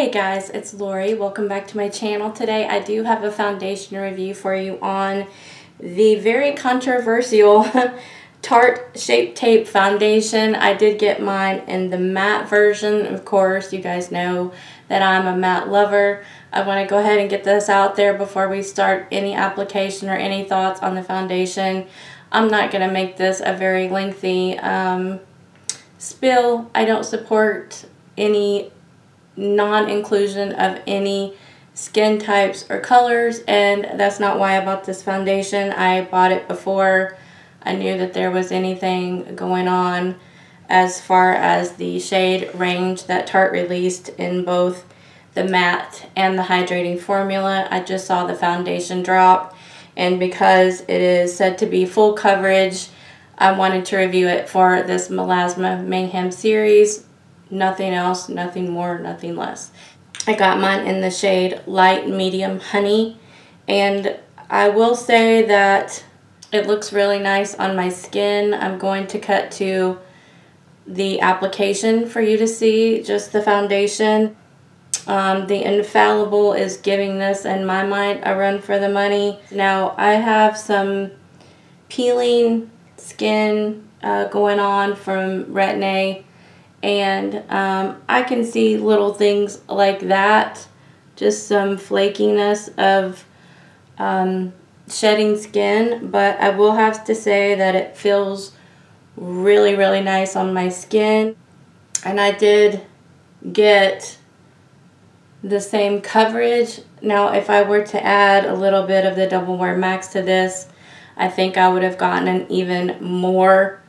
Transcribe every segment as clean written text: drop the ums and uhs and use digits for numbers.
Hey guys, it's Lori. Welcome back to my channel. Today I do have a foundation review for you on the very controversial Tarte Shape Tape foundation. I did get mine in the matte version. Of course, you guys know that I'm a matte lover. I want to go ahead and get this out there before we start any application or any thoughts on the foundation. I'm not going to make this a very lengthy spill. I don't support any non-inclusion of any skin types or colors, and that's not why I bought this foundation. I bought it before I knew that there was anything going on as far as the shade range that Tarte released in both the matte and the hydrating formula. I just saw the foundation drop, and because it is said to be full coverage, I wanted to review it for this Melasma Mayhem series. Nothing else, nothing more, nothing less. I got mine in the shade Light Medium Honey, and I will say that it looks really nice on my skin. I'm going to cut to the application for you to see just the foundation. The Infallible is giving this, in my mind, a run for the money. Now, I have some peeling skin going on from Retin-A, and I can see little things like that, just some flakiness of shedding skin, but I will have to say that it feels really, really nice on my skin. And I did get the same coverage. Now, if I were to add a little bit of the Double Wear Max to this, I think I would have gotten an even more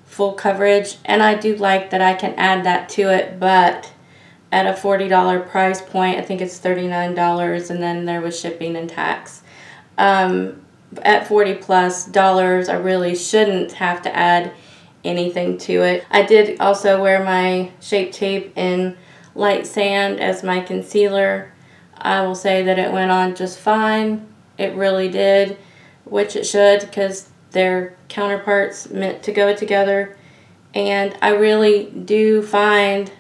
full coverage, and I do like that I can add that to it, but at a $40 price point. I think it's $39, and then there was shipping and tax. At $40+ I really shouldn't have to add anything to it. I did also wear my Shape Tape in Light Sand as my concealer. I will say that it went on just fine. It really did, which it should, because they're counterparts meant to go together. And I really do find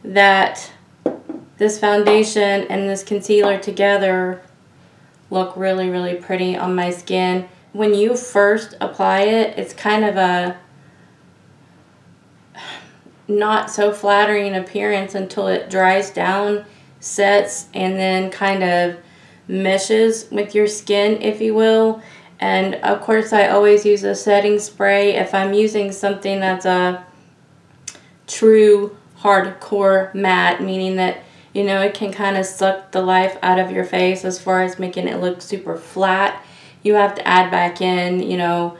that this foundation and this concealer together look really, really pretty on my skin. When you first apply it, it's kind of a not so flattering appearance until it dries down, sets, and then kind of meshes with your skin, if you will. And of course, I always use a setting spray if I'm using something that's a true hardcore matte, meaning that, you know, it can kind of suck the life out of your face as far as making it look super flat. You have to add back in, you know,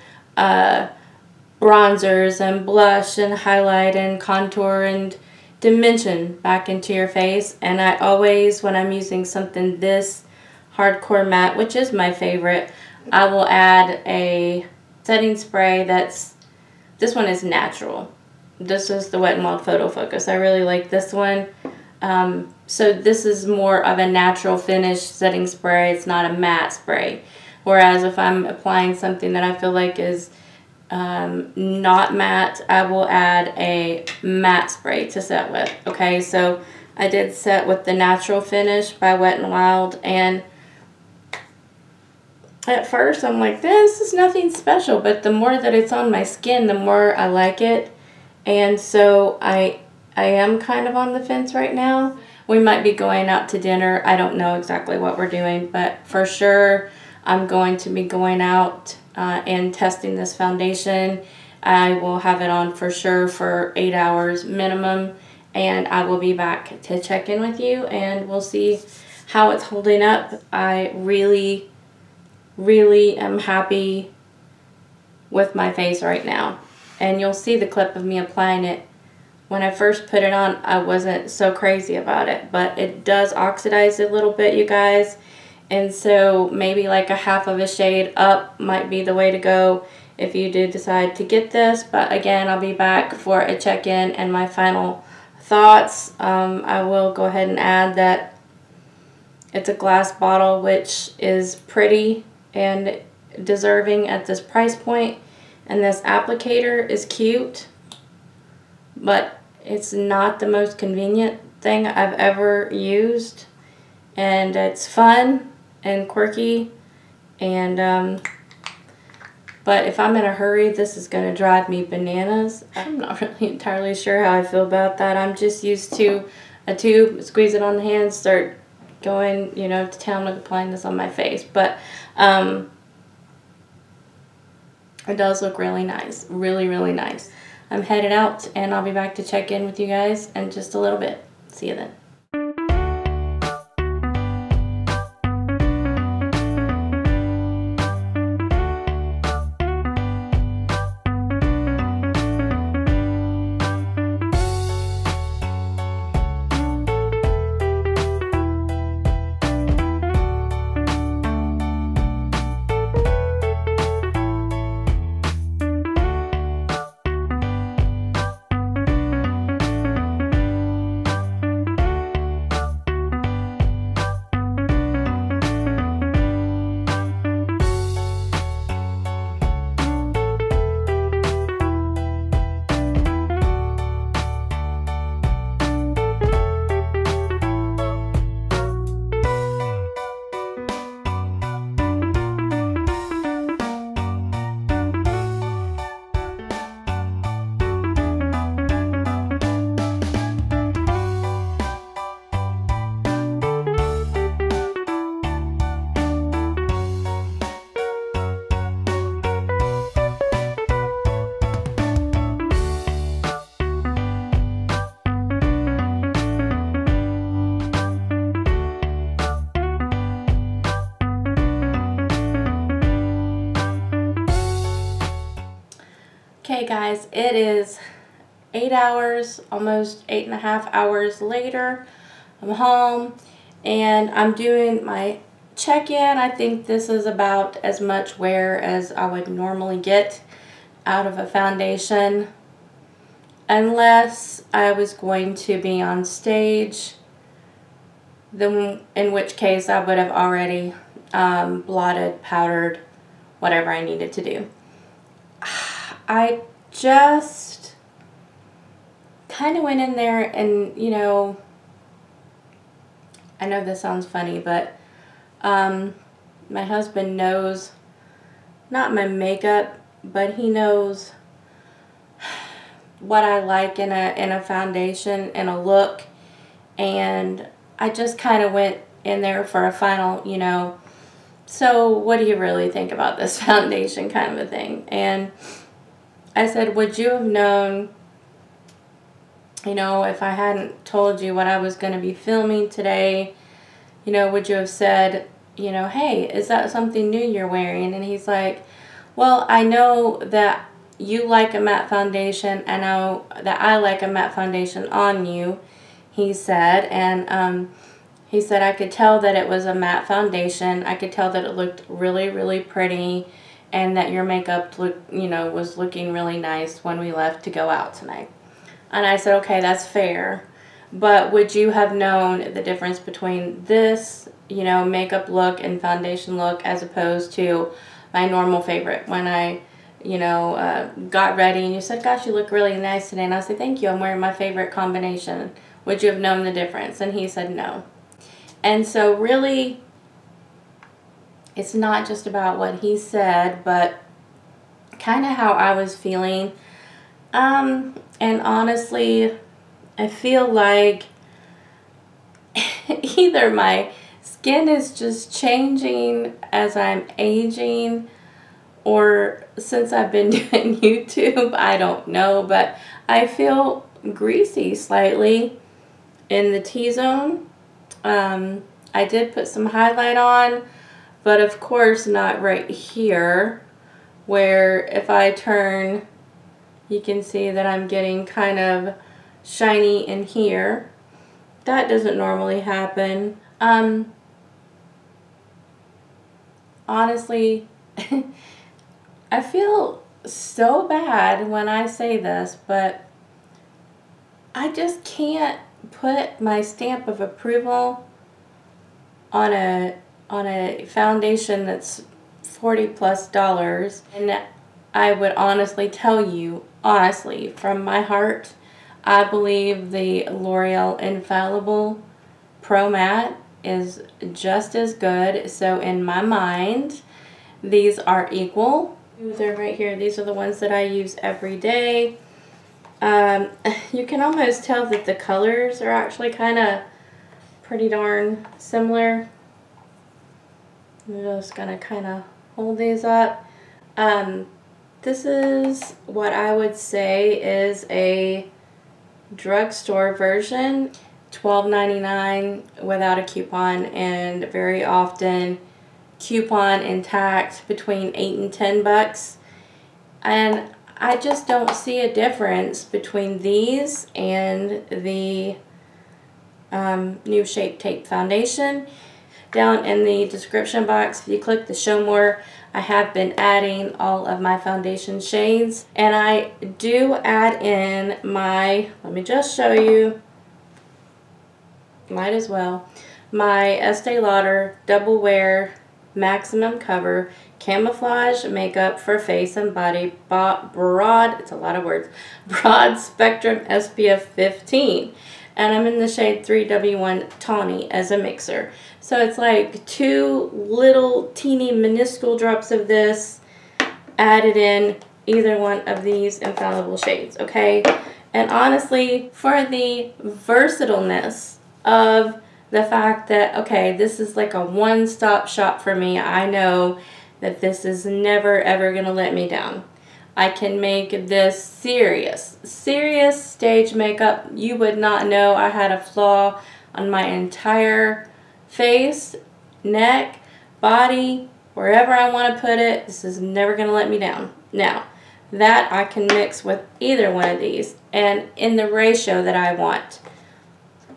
bronzers and blush and highlight and contour and dimension back into your face. And I always, when I'm using something this hardcore matte, which is my favorite, I will add a setting spray that's, this one is natural. This is the Wet n Wild Photofocus. I really like this one. So this is more of a natural finish setting spray. It's not a matte spray. Whereas if I'm applying something that I feel like is not matte, I will add a matte spray to set with. Okay, so I did set with the Natural Finish by Wet n Wild, and at first I'm like, this is nothing special, but the more that it's on my skin, the more I like it. And so I am kind of on the fence right now. We might be going out to dinner. I don't know exactly what we're doing, but for sure I'm going to be going out and testing this foundation. I will have it on for sure for 8 hours minimum, and I will be back to check in with you, and we'll see how it's holding up. I really am happy with my face right now, and you'll see the clip of me applying it. When I first put it on, I wasn't so crazy about it, but it does oxidize a little bit, you guys, and so maybe like a half of a shade up might be the way to go if you do decide to get this. But again, I'll be back for a check-in and my final thoughts. I will go ahead and add that it's a glass bottle, which is pretty and deserving at this price point, and this applicator is cute, but it's not the most convenient thing I've ever used, and it's fun and quirky, and but if I'm in a hurry, this is going to drive me bananas. I'm not really entirely sure how I feel about that. I'm just used to a tube, squeeze it on the hand, start going, you know, to town with applying this on my face. But it does look really nice. Really, really nice. I'm headed out, and I'll be back to check in with you guys in just a little bit. See you then. Okay guys, it is 8 hours, almost 8.5 hours later. I'm home and I'm doing my check-in. I think this is about as much wear as I would normally get out of a foundation, unless I was going to be on stage, then in which case I would have already blotted, powdered, whatever I needed to do. I just kind of went in there and, you know, I know this sounds funny, but my husband knows, not my makeup, but he knows what I like in a foundation and a look, and I just kind of went in there for a final, you know, so what do you really think about this foundation kind of a thing. And I said, would you have known, you know, if I hadn't told you what I was going to be filming today, you know, would you have said, you know, hey, is that something new you're wearing? And he's like, well, I know that you like a matte foundation. I know that I like a matte foundation on you, he said. And he said I could tell that it was a matte foundation. I could tell that it looked really, really pretty, and that your makeup was looking really nice when we left to go out tonight. And I said, okay, that's fair. But would you have known the difference between this, you know, makeup look and foundation look as opposed to my normal favorite? When I, you know, got ready and you said, gosh, you look really nice today. And I said, thank you, I'm wearing my favorite combination. Would you have known the difference? And he said no. And so really, it's not just about what he said, but kind of how I was feeling. And honestly, I feel like either my skin is just changing as I'm aging, or since I've been doing YouTube, I don't know, but I feel greasy slightly in the T-zone. I did put some highlight on, but of course not right here, where if I turn, you can see that I'm getting kind of shiny in here. That doesn't normally happen. Honestly, I feel so bad when I say this, but I just can't put my stamp of approval on a foundation that's $40+ and I would honestly tell you, honestly, from my heart, I believe the L'Oreal Infallible Pro Matte is just as good. So in my mind, these are equal. They're right here. These are the ones that I use every day. You can almost tell that the colors are actually kind of pretty darn similar. I'm just going to kind of hold these up. This is what I would say is a drugstore version, $12.99 without a coupon, and very often coupon intact between $8 and $10. And I just don't see a difference between these and the new Shape Tape foundation. Down in the description box, if you click the show more, I have been adding all of my foundation shades, and I do add in my, let me just show you, might as well, my Estee Lauder Double Wear Maximum Cover Camouflage Makeup for Face and Body Broad, it's a lot of words, Broad Spectrum SPF 15. And I'm in the shade 3W1 Tawny as a mixer. So it's like 2 little teeny minuscule drops of this added in either one of these infallible shades, okay? And honestly, for the versatileness of the fact that, okay, this is like a one-stop shop for me, I know that this is never ever gonna let me down. I can make this serious stage makeup. You would not know I had a flaw on my entire face, neck, body, wherever I want to put it. This is never going to let me down. Now, that I can mix with either one of these, and in the ratio that I want.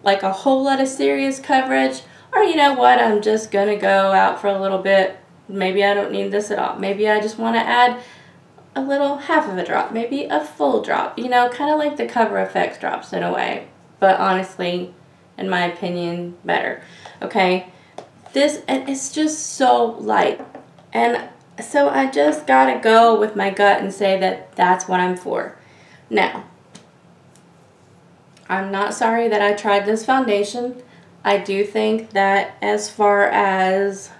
Like a whole lot of serious coverage, or you know what, I'm just going to go out for a little bit. Maybe I don't need this at all. Maybe I just want to add a little half of a drop, maybe a full drop, you know, kind of like the Cover FX drops in a way, but honestly, in my opinion, better. Okay, this, and it's just so light, and so I just gotta go with my gut and say that that's what I'm for. Now, I'm not sorry that I tried this foundation. I do think that as far as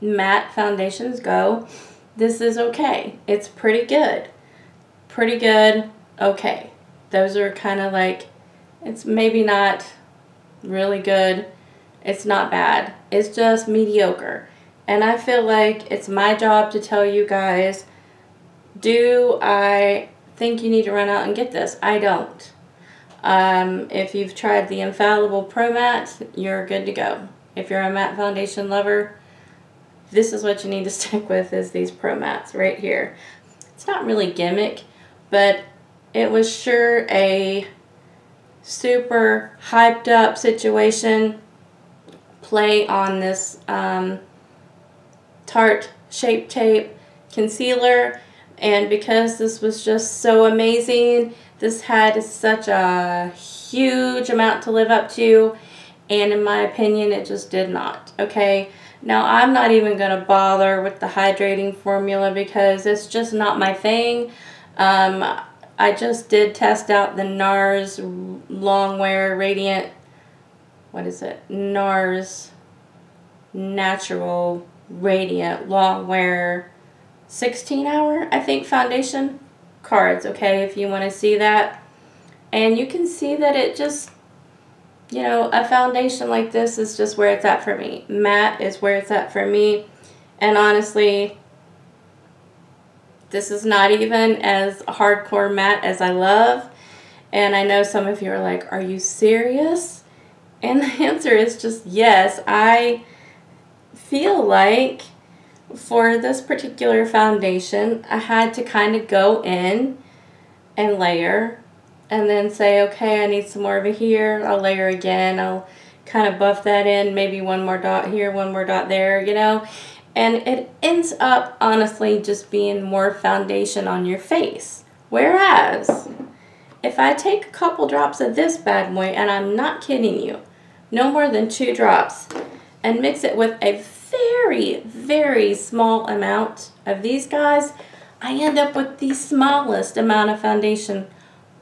matte foundations go, this is okay. It's pretty good. Pretty good, okay. Those are kind of like, it's maybe not really good. It's not bad. It's just mediocre. And I feel like it's my job to tell you guys, do I think you need to run out and get this? I don't. If you've tried the Infallible Pro Matte, you're good to go. If you're a matte foundation lover, this is what you need to stick with, is these Pro Mattes right here. It's not really gimmick, but it was sure a super hyped up situation. Play on this Tarte Shape Tape concealer, and because this was just so amazing, this had such a huge amount to live up to, and in my opinion it just did not. Okay, now I'm not even going to bother with the hydrating formula because it's just not my thing. I just did test out the NARS Longwear Radiant, what is it, NARS Natural Radiant Longwear 16-hour, I think, foundation cards, okay, if you want to see that. And you can see that it just, you know, a foundation like this is just where it's at for me. Matte is where it's at for me. And honestly, this is not even as hardcore matte as I love. And I know some of you are like, are you serious? And the answer is just yes. I feel like for this particular foundation, I had to kind of go in and layer and then say, okay, I need some more over here. I'll layer again. I'll kind of buff that in, maybe one more dot here, one more dot there, you know. And it ends up, honestly, just being more foundation on your face. Whereas, if I take a couple drops of this bad boy, and I'm not kidding you, no more than 2 drops, and mix it with a very, very small amount of these guys, I end up with the smallest amount of foundation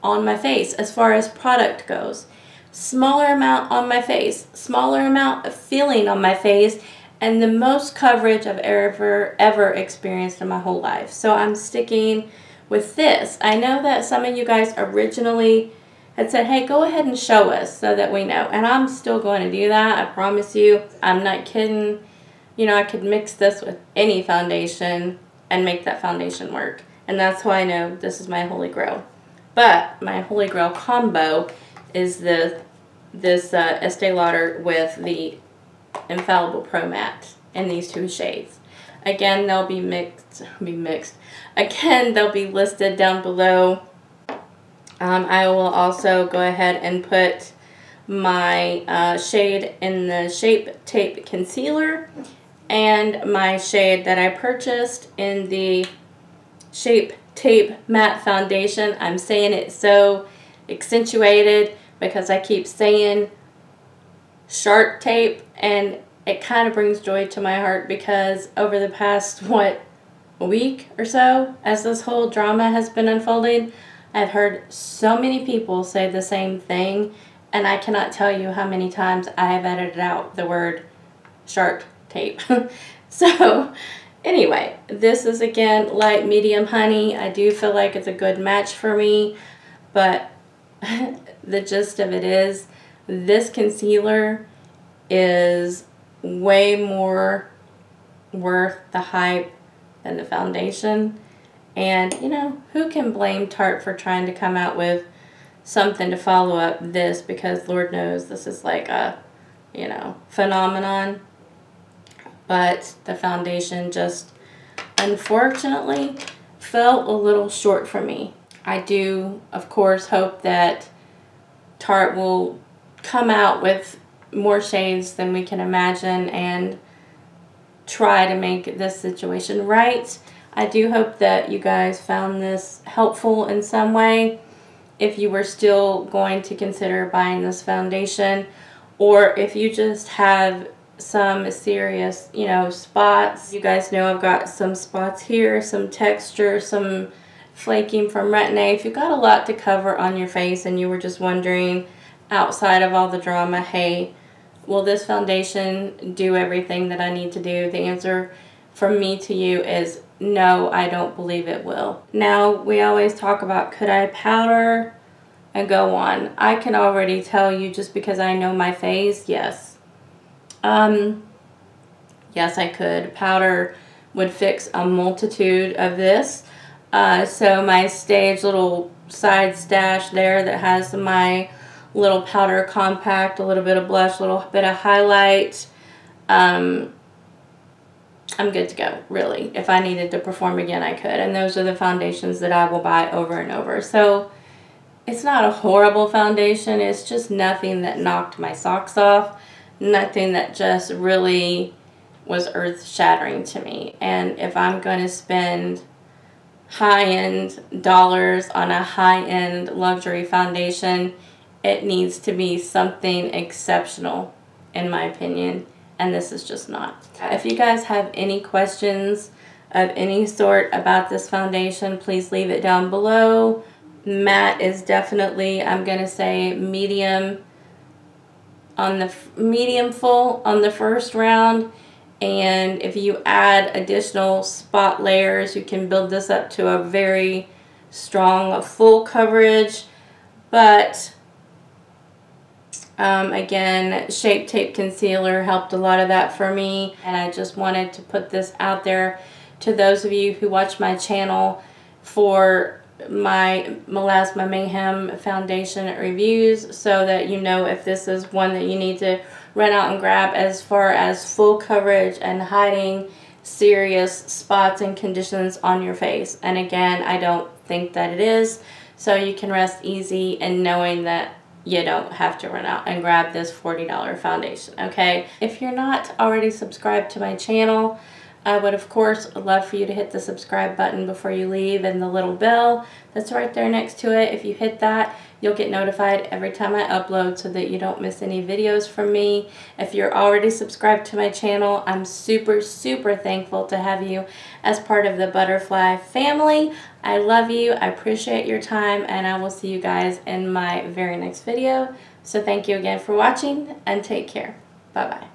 on my face as far as product goes. Smaller amount on my face, smaller amount of feeling on my face, and the most coverage I've ever experienced in my whole life. So I'm sticking with this. I know that some of you guys originally had said, hey, go ahead and show us so that we know. And I'm still going to do that, I promise you. I'm not kidding. You know, I could mix this with any foundation and make that foundation work. And that's why I know this is my holy grail. But my holy grail combo is this Estee Lauder with the Infallible Pro Matte in these two shades. Again, they'll be mixed. Again, they'll be listed down below. I will also go ahead and put my shade in the Shape Tape Concealer and my shade that I purchased in the Shape Tape Matte Foundation. I'm saying it so accentuated because I keep saying Shark Tape, and it kind of brings joy to my heart because over the past, what, a week or so, as this whole drama has been unfolding, I've heard so many people say the same thing, and I cannot tell you how many times I have edited out the word Shark Tape. So, anyway, this is again light medium honey. I do feel like it's a good match for me, but the gist of it is this concealer is way more worth the hype than the foundation. And, you know, who can blame Tarte for trying to come out with something to follow up this, because Lord knows this is like a, you know, phenomenon. But the foundation just unfortunately fell a little short for me. I do, of course, hope that Tarte will come out with more shades than we can imagine and try to make this situation right. I do hope that you guys found this helpful in some way. If you were still going to consider buying this foundation, or if you just have some serious, you know, spots. You guys know I've got some spots here, some texture, some flaking from Retin-A. If you've got a lot to cover on your face and you were just wondering, outside of all the drama, hey, will this foundation do everything that I need to do? The answer from me to you is no, I don't believe it will. Now, we always talk about, could I powder and go on? I can already tell you, just because I know my face, yes. Yes, I could. Powder would fix a multitude of this. So my stage little side stash there that has my little powder compact, a little bit of blush, a little bit of highlight. I'm good to go, really. If I needed to perform again, I could. And those are the foundations that I will buy over and over. So it's not a horrible foundation. It's just nothing that knocked my socks off. Nothing that just really was earth-shattering to me. And if I'm going to spend high-end dollars on a high-end luxury foundation, it needs to be something exceptional, in my opinion. And this is just not. If you guys have any questions of any sort about this foundation, please leave it down below. Matte is definitely, I'm going to say, medium full on the first round. And if you add additional spot layers, you can build this up to a very strong full coverage. But again, Shape Tape Concealer helped a lot of that for me, and I just wanted to put this out there to those of you who watch my channel for my Melasma Mayhem foundation reviews, so that you know if this is one that you need to run out and grab as far as full coverage and hiding serious spots and conditions on your face. And again, I don't think that it is, so you can rest easy in knowing that you don't have to run out and grab this $40 foundation, okay? If you're not already subscribed to my channel, I would, of course, love for you to hit the subscribe button before you leave, and the little bell that's right there next to it. If you hit that, You'll get notified every time I upload so that you don't miss any videos from me. If you're already subscribed to my channel, I'm super, super thankful to have you as part of the Butterfly family. I love you, I appreciate your time, and I will see you guys in my very next video. So thank you again for watching, and take care. Bye-bye.